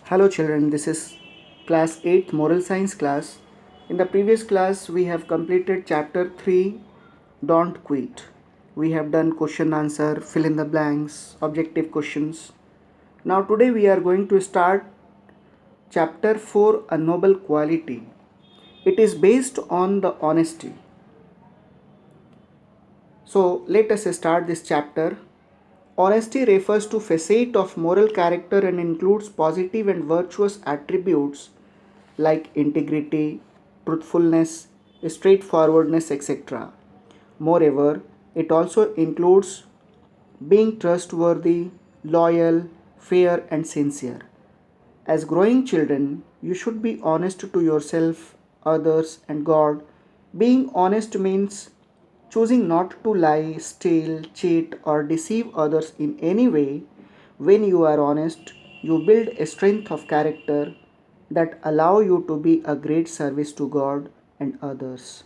Hello children, this is class 8 moral science class. In the previous class we have completed chapter 3 don't quit. We have done question answer, fill in the blanks, objective questions. Now today we are going to start chapter 4 a noble quality. It is based on the honesty. So let us start this chapter. Honesty refers to facet of moral character and includes positive and virtuous attributes like integrity, truthfulness, straightforwardness, etc. Moreover, it also includes being trustworthy, loyal, fair, and sincere. As growing children, you should be honest to yourself, others, and God. Being honest means choosing not to lie, steal, cheat, or deceive others in any way. When you are honest, you build a strength of character that allow you to be a great service to God and others.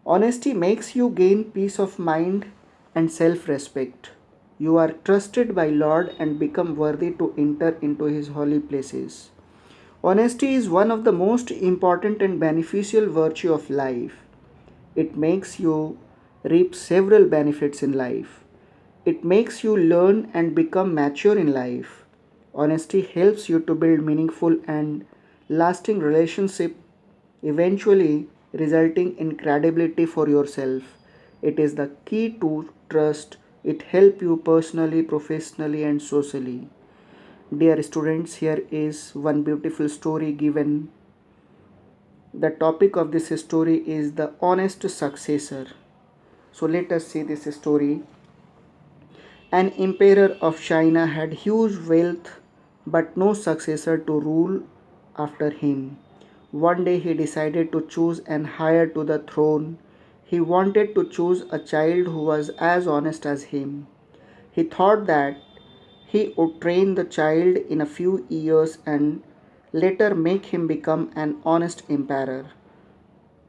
Honesty makes you gain peace of mind and self-respect. You are trusted by Lord and become worthy to enter into his holy places. Honesty is one of the most important and beneficial virtue of life. It makes you reap several benefits in life. It makes you learn and become mature in life. Honesty helps you to build meaningful and lasting relationship, eventually resulting in credibility for yourself. It is the key to trust. It helps you personally, professionally and socially. Dear students, here is one beautiful story given. The topic of this story is the honest successor. So let us see this story. An emperor of China had huge wealth but no successor to rule after him. One day he decided to choose an heir to the throne. He wanted to choose a child who was as honest as him. He thought that he would train the child in a few years and later make him become an honest emperor.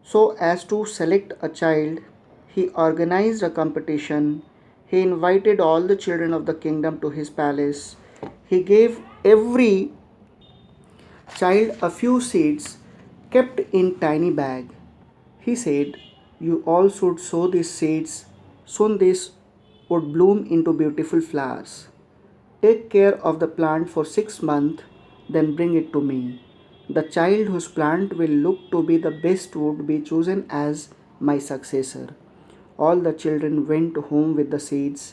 So, as to select a child, he organized a competition. He invited all the children of the kingdom to his palace. He gave every child a few seeds kept in tiny bag. He said, "You all should sow these seeds. Soon this would bloom into beautiful flowers. Take care of the plant for 6 months, then bring it to me. The child whose plant will look to be the best would be chosen as my successor." All the children went home with the seeds.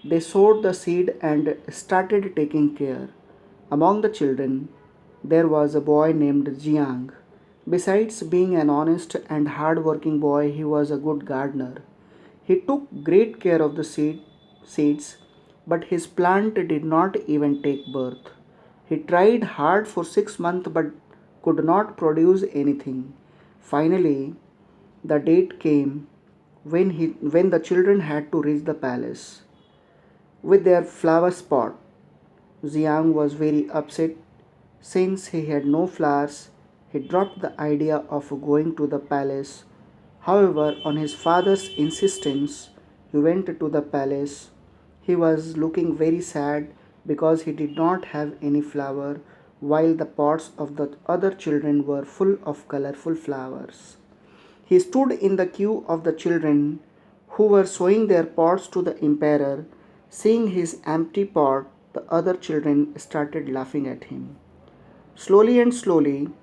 They sowed the seed and started taking care. Among the children, there was a boy named Jiang. Besides being an honest and hard-working boy, he was a good gardener. He took great care of the seeds, but his plant did not even take birth. He tried hard for 6 months but could not produce anything. Finally, the date came when the children had to reach the palace with their flower pot. Xiang was very upset. Since he had no flowers, he dropped the idea of going to the palace. However, on his father's insistence, he went to the palace. He was looking very sad because he did not have any flower, while the pots of the other children were full of colorful flowers. He stood in the queue of the children who were showing their pots to the emperor. Seeing his empty pot, the other children started laughing at him. Slowly,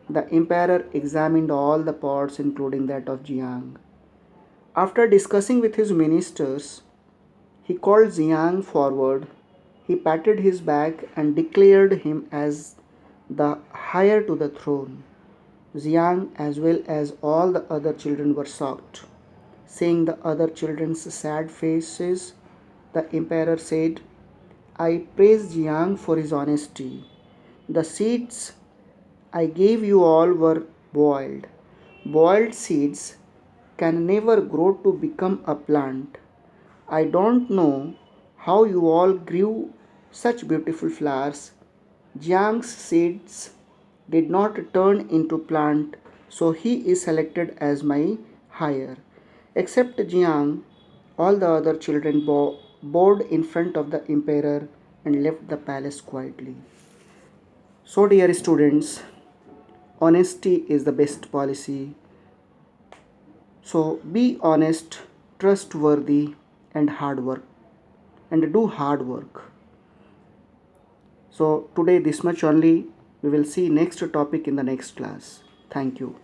the emperor examined all the pots, including that of Jiang. After discussing with his ministers, he called Jiang forward. He patted his back and declared him as the heir to the throne. Xiang, as well as all the other children, were shocked. Seeing the other children's sad faces, the emperor said, "I praise Jiang for his honesty. The seeds I gave you all were boiled. Boiled seeds can never grow to become a plant. I don't know how you all grew such beautiful flowers. Jiang's seeds did not turn into plant, so he is selected as my heir." Except Jiang, all the other children bowed in front of the emperor and left the palace quietly. So, dear students, honesty is the best policy. So, be honest, trustworthy, and hard work, and do hard work. So, today, this much only. We will see next topic in the next class. Thank you.